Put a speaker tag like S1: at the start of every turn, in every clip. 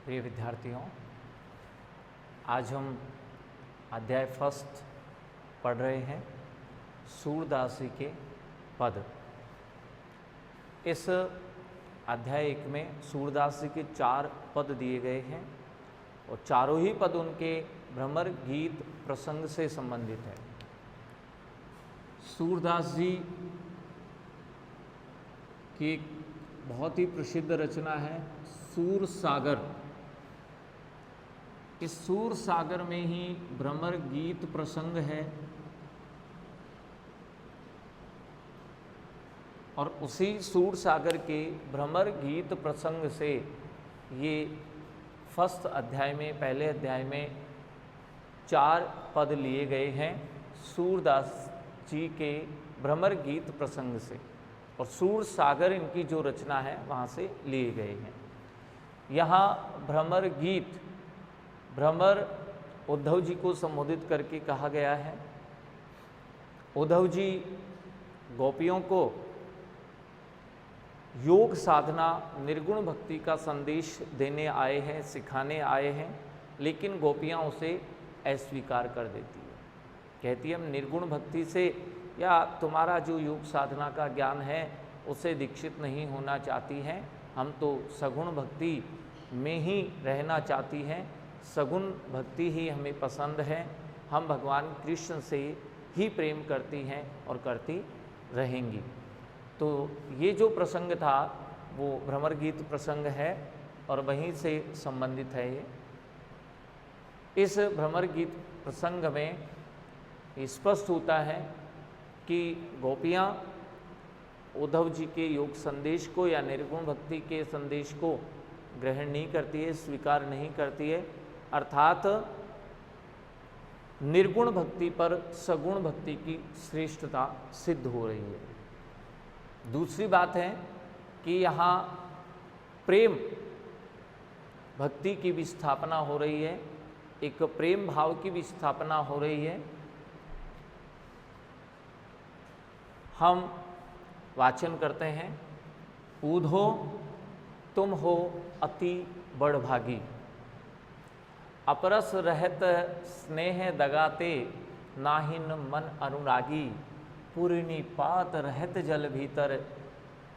S1: प्रिय विद्यार्थियों, आज हम अध्याय फर्स्ट पढ़ रहे हैं सूरदासी के पद। इस अध्याय 1 में सूरदासी के 4 पद दिए गए हैं और चारों ही पद उनके भ्रमर गीत प्रसंग से संबंधित है। सूरदास जी की एक बहुत ही प्रसिद्ध रचना है सूर सागर। इस सूर सागर में ही भ्रमर गीत प्रसंग है और उसी सूर सागर के भ्रमर गीत प्रसंग से ये फर्स्ट अध्याय में, पहले अध्याय में 4 पद लिए गए हैं सूरदास जी के भ्रमर गीत प्रसंग से, और सूर सागर इनकी जो रचना है वहाँ से लिए गए हैं। यहाँ भ्रमर गीत, भ्रमर उद्धव जी को संबोधित करके कहा गया है। उद्धव जी गोपियों को योग साधना, निर्गुण भक्ति का संदेश देने आए हैं, सिखाने आए हैं, लेकिन गोपियाँ उसे अस्वीकार कर देती है। कहती है हम निर्गुण भक्ति से या तुम्हारा जो योग साधना का ज्ञान है उससे दीक्षित नहीं होना चाहती हैं, हम तो सगुण भक्ति में ही रहना चाहती हैं, सगुण भक्ति ही हमें पसंद है, हम भगवान कृष्ण से ही प्रेम करती हैं और करती रहेंगी। तो ये जो प्रसंग था वो भ्रमर गीत प्रसंग है और वहीं से संबंधित है ये। इस भ्रमर गीत प्रसंग में स्पष्ट होता है कि गोपियाँ उद्धव जी के योग संदेश को या निर्गुण भक्ति के संदेश को ग्रहण नहीं करती है, स्वीकार नहीं करती है, अर्थात निर्गुण भक्ति पर सगुण भक्ति की श्रेष्ठता सिद्ध हो रही है। दूसरी बात है कि यहाँ प्रेम भक्ति की भी स्थापना हो रही है, एक प्रेम भाव की भी स्थापना हो रही है। हम वाचन करते हैं, ऊधो तुम हो अति बड़भागी, अपरस रहत स्नेह दगाते, नाहिन मन अनुरागी, पूर्णी पात रहत जल भीतर,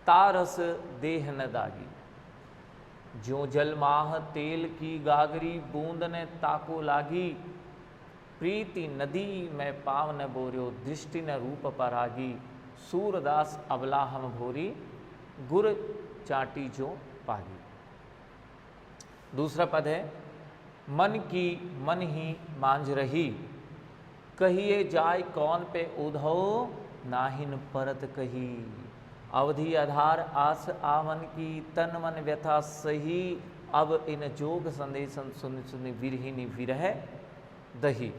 S1: तारस देह न दागी। जो जल माह तेल की गागरी, बूंद ने ताको लागी, प्रीति नदी में पाव न बोर्यो, दृष्टि न रूप परागी, सूरदास अबला हम भोरी, गुर चाटी जो पागी। दूसरा पद है, मन की मन ही मांझ रही, कहिए जाय कौन पे उधो, नाहिन परत कही, अवधि आधार आस आवन की, तन मन व्यथा सही, अब इन जोग संदेशन सुन सुन विरहिनी विरह दही।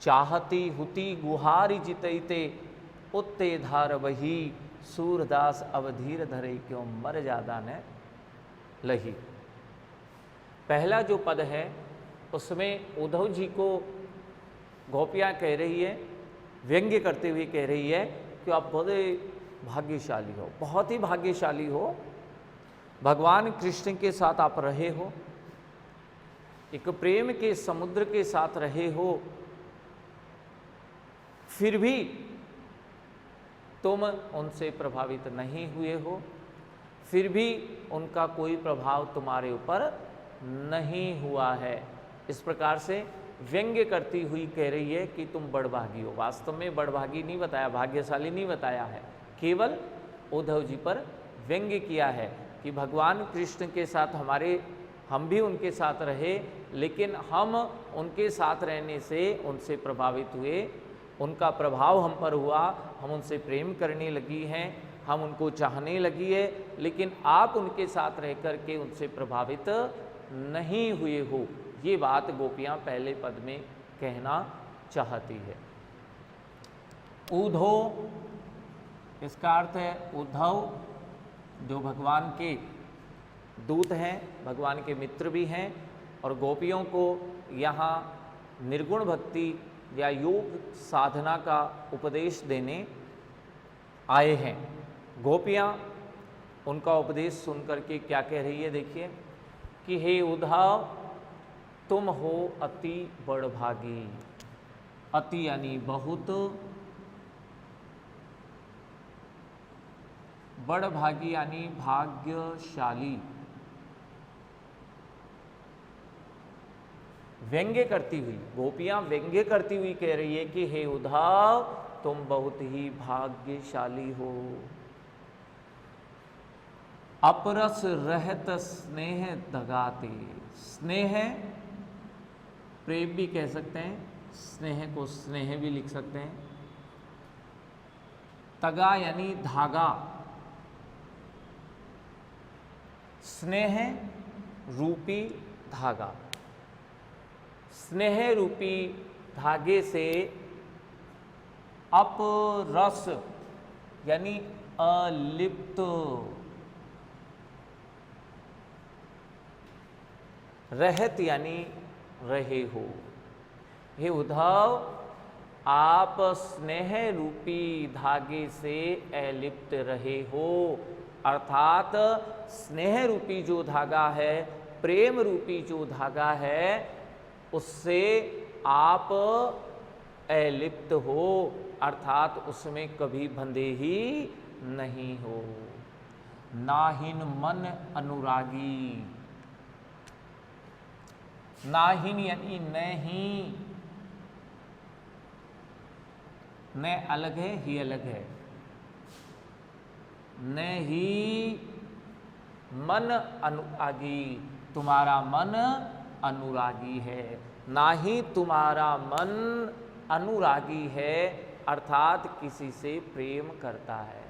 S1: चाहती हुती गुहारी जितैते, उत्ते धार बही, सूरदास अब धीर धरे क्यों, मर जादा न लही। पहला जो पद है उसमें उद्धव जी को गोपियाँ कह रही है, व्यंग्य करते हुए कह रही है कि आप बहुत भाग्यशाली हो, बहुत ही भाग्यशाली हो, भगवान कृष्ण के साथ आप रहे हो, एक प्रेम के समुद्र के साथ रहे हो, फिर भी तुम उनसे प्रभावित नहीं हुए हो, फिर भी उनका कोई प्रभाव तुम्हारे ऊपर नहीं हुआ है। इस प्रकार से व्यंग्य करती हुई कह रही है कि तुम बड़भागी हो। वास्तव में बड़भागी नहीं बताया, भाग्यशाली नहीं बताया है, केवल उद्धव जी पर व्यंग्य किया है कि भगवान कृष्ण के साथ हम भी उनके साथ रहे, लेकिन हम उनके साथ रहने से उनसे प्रभावित हुए, उनका प्रभाव हम पर हुआ, हम उनसे प्रेम करने लगी हैं, हम उनको चाहने लगी है, लेकिन आप उनके साथ रह कर के उनसे प्रभावित नहीं हुए हो। ये बात गोपियाँ पहले पद में कहना चाहती है। ऊधो, इसका अर्थ है उद्धव, जो भगवान के दूत हैं, भगवान के मित्र भी हैं, और गोपियों को यहाँ निर्गुण भक्ति या योग साधना का उपदेश देने आए हैं। गोपियाँ उनका उपदेश सुन करके क्या कह रही है, देखिए, कि हे उद्धव तुम हो अति बड़भागी। अति यानी बहुत, बड़भागी यानी भाग्यशाली। व्यंग्य करती हुई, गोपियां व्यंग्य करती हुई कह रही है कि हे उद्धव तुम बहुत ही भाग्यशाली हो। अपरस रहत स्नेह दगाते। स्नेह प्रेम भी कह सकते हैं, स्नेह को स्नेह भी लिख सकते हैं। तगा यानी धागा। स्नेह रूपी धागा। स्नेह रूपी धागे से अपरस यानी अलिप्त, रहत यानी रहे हो। हे उद्धव आप स्नेह रूपी धागे से अलिप्त रहे हो, अर्थात स्नेह रूपी जो धागा है, प्रेम रूपी जो धागा है, उससे आप अलिप्त हो, अर्थात उसमें कभी बंधे ही नहीं हो। नाहिन मन अनुरागी। नाहिन यानी नहीं, न अलग है, ही अलग है। न ही मन अनुरागी, तुम्हारा मन अनुरागी है। ना ही तुम्हारा मन अनुरागी है, अर्थात किसी से प्रेम करता है।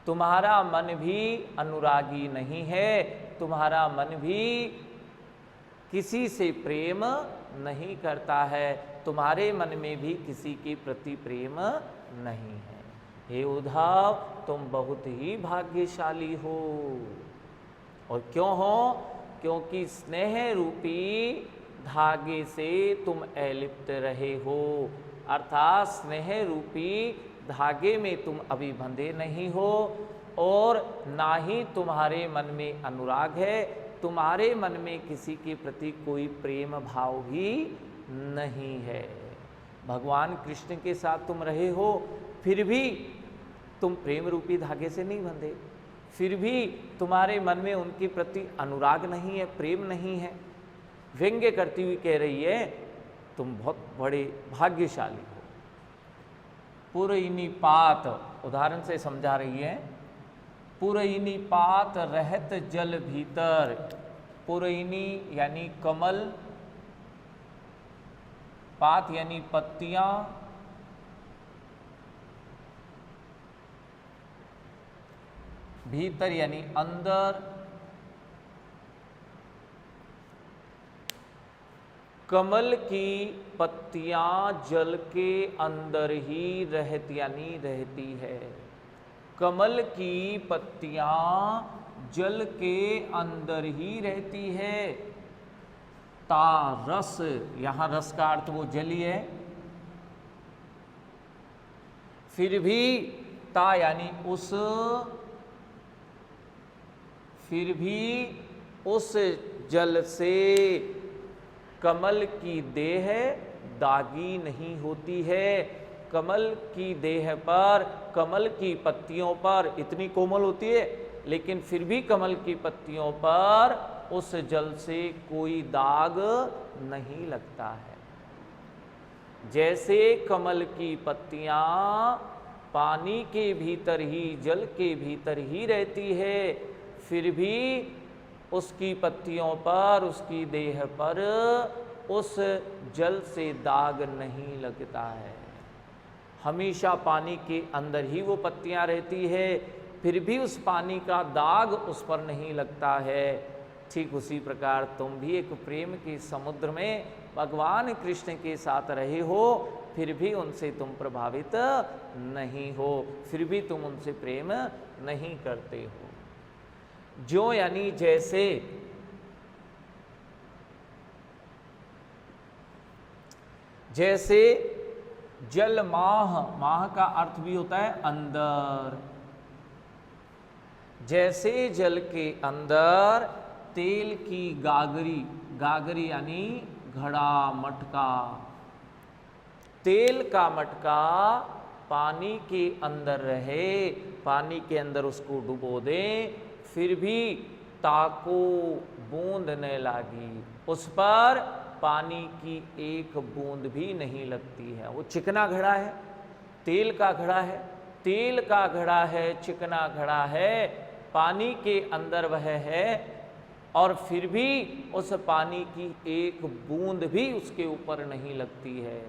S1: तुम्हारा मन भी अनुरागी नहीं है, तुम्हारा मन भी किसी से प्रेम नहीं करता है, तुम्हारे मन में भी किसी के प्रति प्रेम नहीं है। हे उद्धव तुम बहुत ही भाग्यशाली हो। और क्यों हो? क्योंकि स्नेह रूपी धागे से तुम अलिप्त रहे हो, अर्थात स्नेह रूपी धागे में तुम अभी बंधे नहीं हो, और ना ही तुम्हारे मन में अनुराग है, तुम्हारे मन में किसी के प्रति कोई प्रेम भाव भी नहीं है। भगवान कृष्ण के साथ तुम रहे हो, फिर भी तुम प्रेम रूपी धागे से नहीं बंधे, फिर भी तुम्हारे मन में उनके प्रति अनुराग नहीं है, प्रेम नहीं है। व्यंग्य करती हुई कह रही है तुम बहुत बड़े भाग्यशाली हो। पुरैनी पात उदाहरण से समझा रही है। पुरैनी पात रहत जल भीतर। पुरैनी यानी कमल, पात यानी पत्तियां, भीतर यानी अंदर, कमल की पत्तियां जल के अंदर ही रहती यानी रहती है। कमल की पत्तियां जल के अंदर ही रहती है। ता रस, यहां रस का अर्थ वो जली है। फिर भी ता यानी उस, फिर भी उस जल से कमल की देह दागी नहीं होती है। कमल की देह पर, कमल की पत्तियों पर इतनी कोमल होती है, लेकिन फिर भी कमल की पत्तियों पर उस जल से कोई दाग नहीं लगता है। जैसे कमल की पत्तियां पानी के भीतर ही, जल के भीतर ही रहती है, फिर भी उसकी पत्तियों पर, उसकी देह पर उस जल से दाग नहीं लगता है। हमेशा पानी के अंदर ही वो पत्तियां रहती है, फिर भी उस पानी का दाग उस पर नहीं लगता है। ठीक उसी प्रकार तुम भी एक प्रेम के समुद्र में भगवान कृष्ण के साथ रहे हो, फिर भी उनसे तुम प्रभावित नहीं हो, फिर भी तुम उनसे प्रेम नहीं करते हो। जो यानी जैसे, जैसे जल माह, माह का अर्थ भी होता है अंदर। जैसे जल के अंदर तेल की गागरी, गागरी यानी घड़ा, मटका, तेल का मटका पानी के अंदर रहे, पानी के अंदर उसको डुबो दें, फिर भी ताको बूंद न लागी, उस पर पानी की एक बूंद भी नहीं लगती है। वो चिकना घड़ा है, तेल का घड़ा है, तेल का घड़ा है, चिकना घड़ा है, पानी के अंदर वह है, और फिर भी उस पानी की एक बूंद भी उसके ऊपर नहीं लगती है।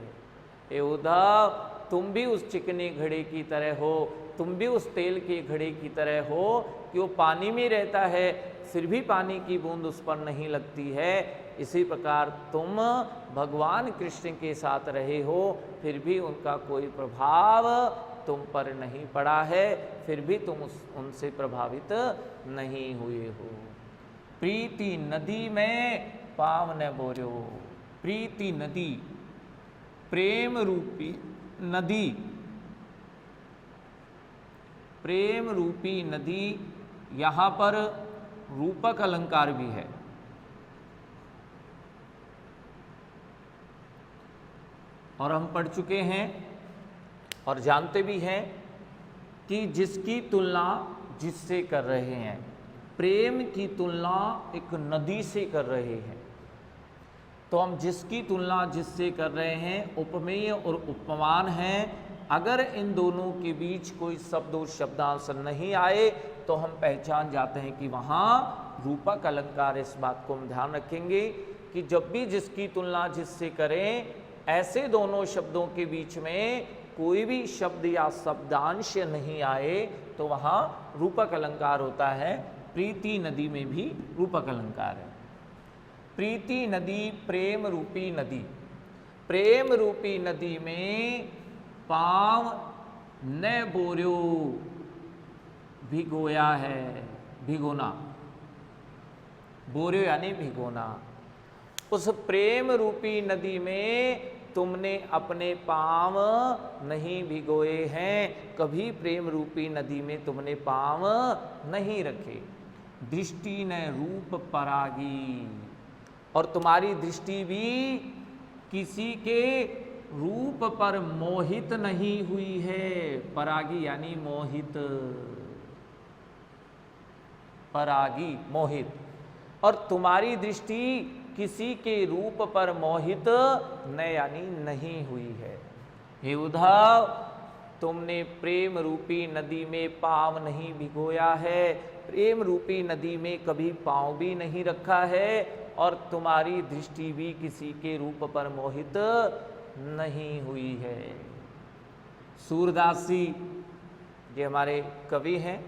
S1: ए उद्धव, तुम भी उस चिकने घड़े की तरह हो, तुम भी उस तेल के घड़े की तरह हो कि वो पानी में रहता है, फिर भी पानी की बूंद उस पर नहीं लगती है। इसी प्रकार तुम भगवान कृष्ण के साथ रहे हो, फिर भी उनका कोई प्रभाव तुम पर नहीं पड़ा है, फिर भी तुम उनसे प्रभावित नहीं हुए हो। प्रीति नदी में पाव न बोर्यो, प्रीति नदी, प्रेम रूपी नदी, प्रेम रूपी नदी, यहाँ पर रूपक अलंकार भी है। और हम पढ़ चुके हैं और जानते भी हैं कि जिसकी तुलना जिससे कर रहे हैं, प्रेम की तुलना एक नदी से कर रहे हैं, तो हम जिसकी तुलना जिससे कर रहे हैं, उपमेय और उपमान हैं। अगर इन दोनों के बीच कोई शब्द और शब्दांश नहीं आए तो हम पहचान जाते हैं कि वहाँ रूपक अलंकार। इस बात को हम ध्यान रखेंगे कि जब भी जिसकी तुलना जिससे करें, ऐसे दोनों शब्दों के बीच में कोई भी शब्द या शब्दांश नहीं आए तो वहाँ रूपक अलंकार होता है। प्रीति नदी में भी रूपक अलंकार है। प्रीति नदी, प्रेम रूपी नदी, प्रेम रूपी नदी में पांव न बोर्यो, भिगोया है, भिगोना, बोर्यो यानी भिगोना। उस प्रेम रूपी नदी में तुमने अपने पांव नहीं भिगोए हैं, कभी प्रेम रूपी नदी में तुमने पांव नहीं रखे। दृष्टि न रूप परागी, और तुम्हारी दृष्टि भी किसी के रूप पर मोहित नहीं हुई है। परागी यानी मोहित, परागी मोहित, और तुम्हारी दृष्टि किसी के रूप पर मोहित न यानी नहीं हुई है। हे उद्धव, तुमने प्रेम रूपी नदी में पांव नहीं भिगोया है, प्रेम रूपी नदी में कभी पांव भी नहीं रखा है, और तुम्हारी दृष्टि भी किसी के रूप पर मोहित नहीं हुई है। सूरदास जी, ये हमारे कवि हैं,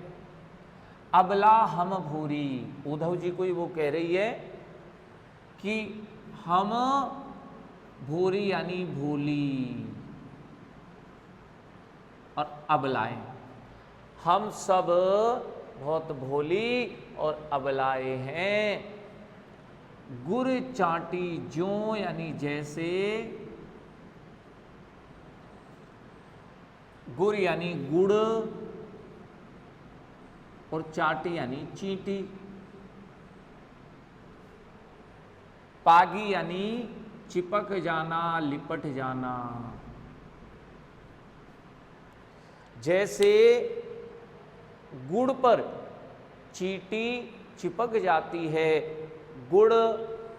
S1: अबला हम भूरी, उद्धव जी को ही वो कह रही है कि हम भूरी यानी भूली, और अबलाएं, हम सब बहुत भोली और अबलाए हैं। गुर चाटी जो यानी जैसे, गुर यानी गुड़ और चाटी यानी चींटी, पागी यानी चिपक जाना, लिपट जाना। जैसे गुड़ पर चींटी चिपक जाती है, गुड़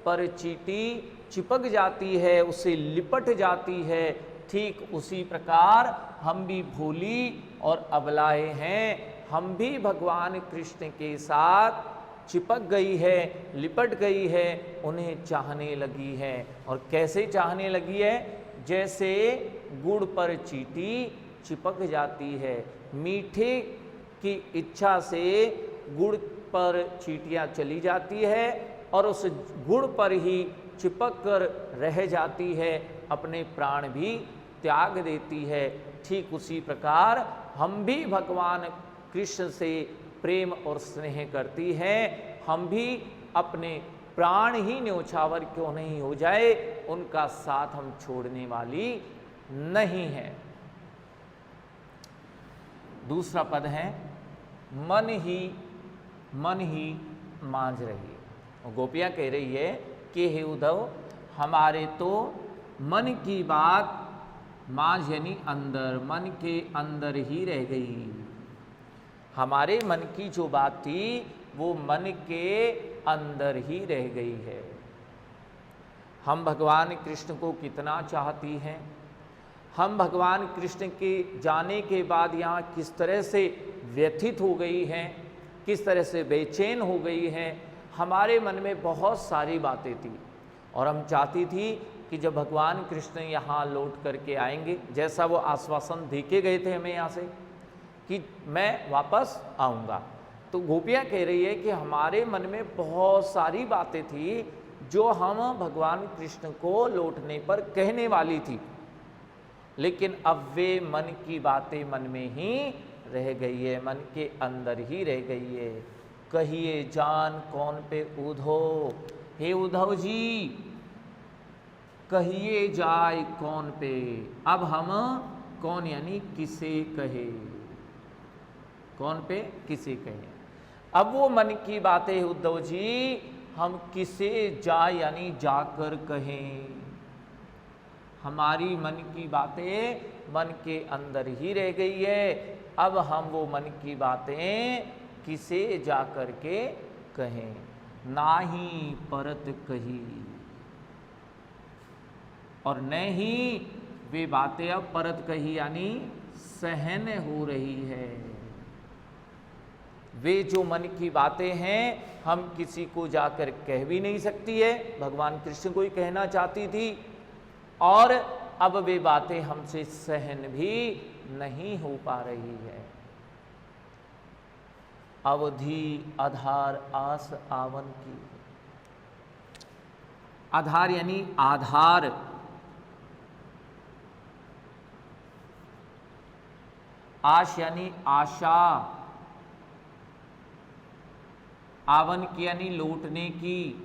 S1: पर चींटी चिपक जाती है, उसे लिपट जाती है, ठीक उसी प्रकार हम भी भोली और अबलाए हैं। हम भी भगवान कृष्ण के साथ चिपक गई है, लिपट गई है, उन्हें चाहने लगी है। और कैसे चाहने लगी है? जैसे गुड़ पर चींटी चिपक जाती है, मीठे की इच्छा से गुड़ पर चींटियाँ चली जाती है और उस गुड़ पर ही चिपक कर रह जाती है, अपने प्राण भी त्याग देती है। ठीक उसी प्रकार हम भी भगवान कृष्ण से प्रेम और स्नेह करती हैं। हम भी अपने प्राण ही न्योछावर क्यों नहीं हो जाए, उनका साथ हम छोड़ने वाली नहीं है। दूसरा पद है मन ही मांझ रही। गोपियाँ कह रही है कि हे उद्धव, हमारे तो मन की बात माँ यानी अंदर, मन के अंदर ही रह गई। हमारे मन की जो बात थी वो मन के अंदर ही रह गई है। हम भगवान कृष्ण को कितना चाहती हैं, हम भगवान कृष्ण के जाने के बाद यहाँ किस तरह से व्यथित हो गई हैं, किस तरह से बेचैन हो गई हैं। हमारे मन में बहुत सारी बातें थी और हम चाहती थी कि जब भगवान कृष्ण यहाँ लौट करके आएंगे, जैसा वो आश्वासन दे के गए थे हमें यहाँ से कि मैं वापस आऊँगा, तो गोपियाँ कह रही है कि हमारे मन में बहुत सारी बातें थी जो हम भगवान कृष्ण को लौटने पर कहने वाली थी, लेकिन अब वे मन की बातें मन में ही रह गई है, मन के अंदर ही रह गई है। कहिए जान कौन पे उद्धव, हे उद्धव जी कहिए जाए कौन पे। अब हम कौन यानी किसे कहे, कौन पे किसे कहे। अब वो मन की बातें उद्धव जी हम किसे जाए यानी जाकर कहें। हमारी मन की बातें मन के अंदर ही रह गई है, अब हम वो मन की बातें किसे जा कर के कहें। नाही परत कही, और न ही वे बातें अब परत कही यानी सहन हो रही है। वे जो मन की बातें हैं हम किसी को जाकर कह भी नहीं सकती है, भगवान कृष्ण को ही कहना चाहती थी, और अब वे बातें हमसे सहन भी नहीं हो पा रही है। अवधि आधार आस आवन की, आधार यानी आधार, आश यानी आशा, आवन की यानी लौटने की।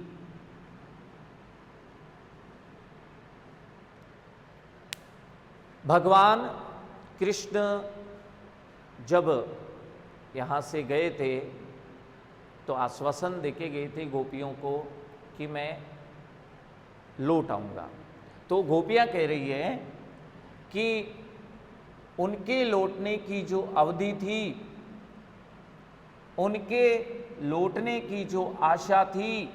S1: भगवान कृष्ण जब यहाँ से गए थे तो आश्वासन देके गए थे गोपियों को कि मैं लौट आऊँगा। तो गोपियाँ कह रही है कि उनके लौटने की जो अवधि थी, उनके लौटने की जो आशा थी,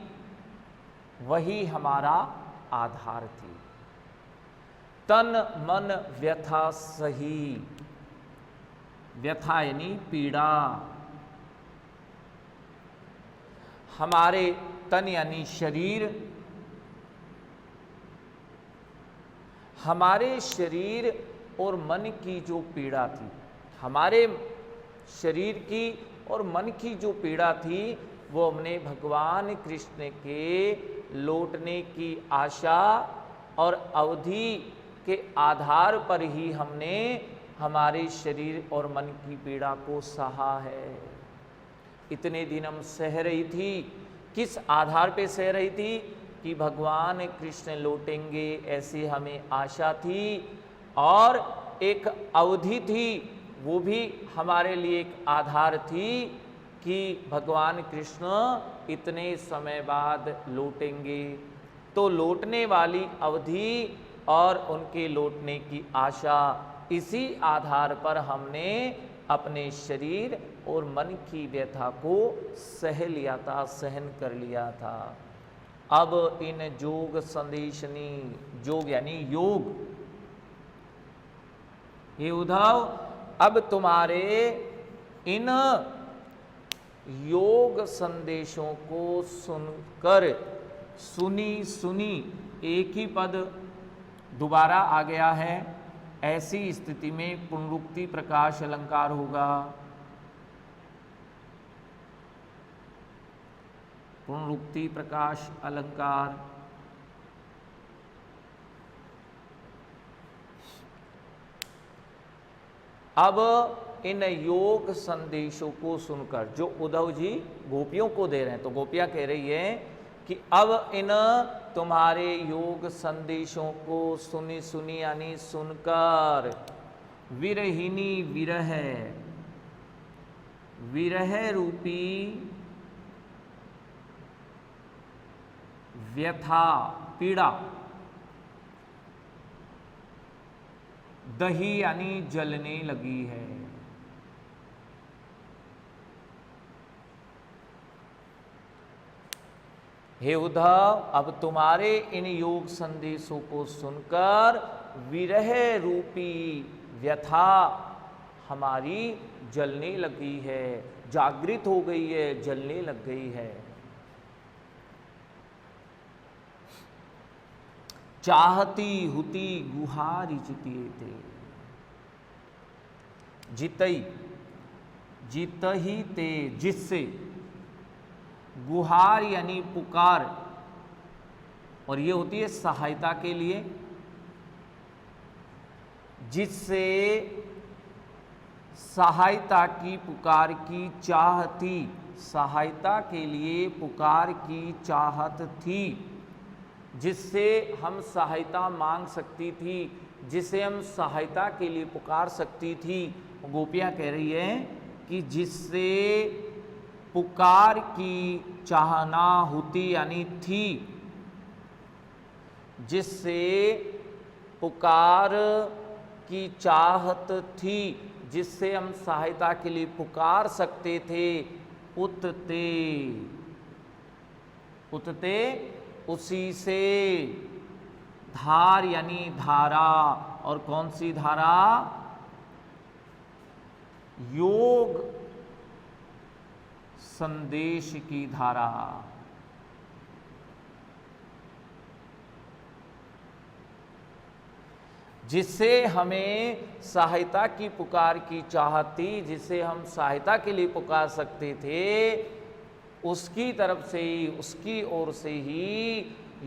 S1: वही हमारा आधार थी। तन मन व्यथा सही, व्यथा यानी पीड़ा। हमारे तन यानी शरीर, हमारे शरीर और मन की जो पीड़ा थी, हमारे शरीर की और मन की जो पीड़ा थी, वो हमने भगवान कृष्ण के लौटने की आशा और अवधि के आधार पर ही हमने हमारे शरीर और मन की पीड़ा को सहा है। इतने दिन हम सह रही थी, किस आधार पे सह रही थी कि भगवान कृष्ण लौटेंगे ऐसी हमें आशा थी, और एक अवधि थी, वो भी हमारे लिए एक आधार थी कि भगवान कृष्ण इतने समय बाद लौटेंगे। तो लौटने वाली अवधि और उनके लौटने की आशा, इसी आधार पर हमने अपने शरीर और मन की व्यथा को सह लिया था, सहन कर लिया था। अब इन जोग संदेशनी, जोग यानी योग, हे उद्धव अब तुम्हारे इन योग संदेशों को सुनकर, सुनी सुनी एक ही पद दोबारा आ गया है, ऐसी स्थिति में पुनरुक्ति प्रकाश अलंकार होगा। पुनरुक्ति प्रकाश अलंकार। अब इन योग संदेशों को सुनकर, जो उद्धव जी गोपियों को दे रहे हैं, तो गोपियां कह रही है कि अब इन तुम्हारे योग संदेशों को सुनी सुनी यानी सुनकर, विरहिनी विरह, विरह रूपी व्यथा पीड़ा, दही यानी जलने लगी है। हे उद्धव, अब तुम्हारे इन योग संदेशों को सुनकर विरह रूपी व्यथा हमारी जलने लगी है, जागृत हो गई है, जलने लग गई है। चाहती हुती गुहारी जितिए थे, जितई जीत ही ते, जिससे, गुहार यानी पुकार, और ये होती है सहायता के लिए, जिससे सहायता की पुकार की चाह थी, सहायता के लिए पुकार की चाहत थी, जिससे हम सहायता मांग सकती थी, जिसे हम सहायता के लिए पुकार सकती थी। गोपियाँ कह रही है कि जिससे पुकार की चाहना होती यानी थी, जिससे पुकार की चाहत थी, जिससे हम सहायता के लिए पुकार सकते थे, उतते उतते उसी से, धार यानी धारा, और कौन सी धारा? योग संदेश की धारा। जिससे हमें सहायता की पुकार की चाहत थी, जिसे हम सहायता के लिए पुकार सकते थे, उसकी तरफ से ही, उसकी ओर से ही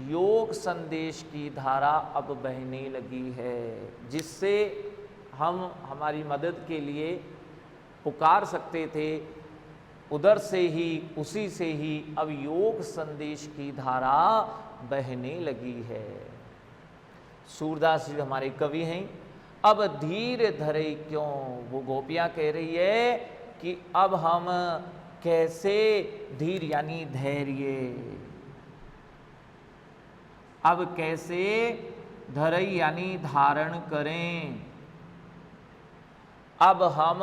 S1: योग संदेश की धारा अब बहने लगी है, जिससे हम हमारी मदद के लिए पुकार सकते थे, उधर से ही, उसी से ही अब योग संदेश की धारा बहने लगी है। सूरदास जी हमारे कवि हैं। अब धीर धरे क्यों, वो गोपियाँ कह रही है कि अब हम कैसे, धीर यानी धैर्य, अब कैसे धरई यानी धारण करें, अब हम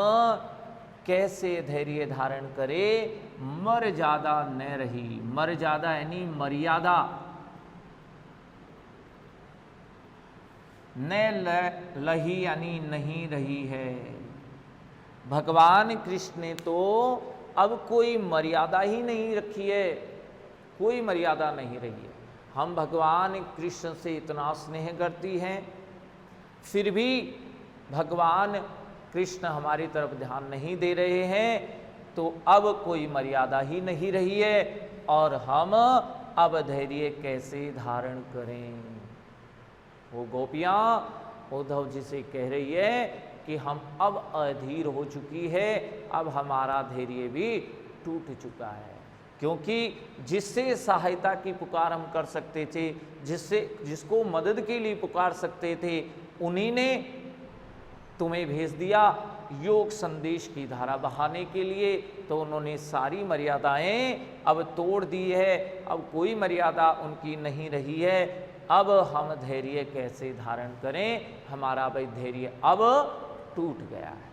S1: कैसे धैर्य धारण करें, मर्यादा न रही, मर्यादा यानी मर्यादा, न लही यानी नहीं रही है। भगवान कृष्ण ने तो अब कोई मर्यादा ही नहीं रखी है, कोई मर्यादा नहीं रही है। हम भगवान कृष्ण से इतना स्नेह करती हैं, फिर भी भगवान कृष्ण हमारी तरफ ध्यान नहीं दे रहे हैं, तो अब कोई मर्यादा ही नहीं रही है, और हम अब धैर्य कैसे धारण करें। वो गोपियाँ उद्धव जी से कह रही है कि हम अब अधीर हो चुकी है, अब हमारा धैर्य भी टूट चुका है, क्योंकि जिससे सहायता की पुकार हम कर सकते थे, जिसको मदद के लिए पुकार सकते थे, उन्हीं ने तुम्हें भेज दिया योग संदेश की धारा बहाने के लिए, तो उन्होंने सारी मर्यादाएं अब तोड़ दी है, अब कोई मर्यादा उनकी नहीं रही है। अब हम धैर्य कैसे धारण करें, हमारा भाई धैर्य अब टूट गया है।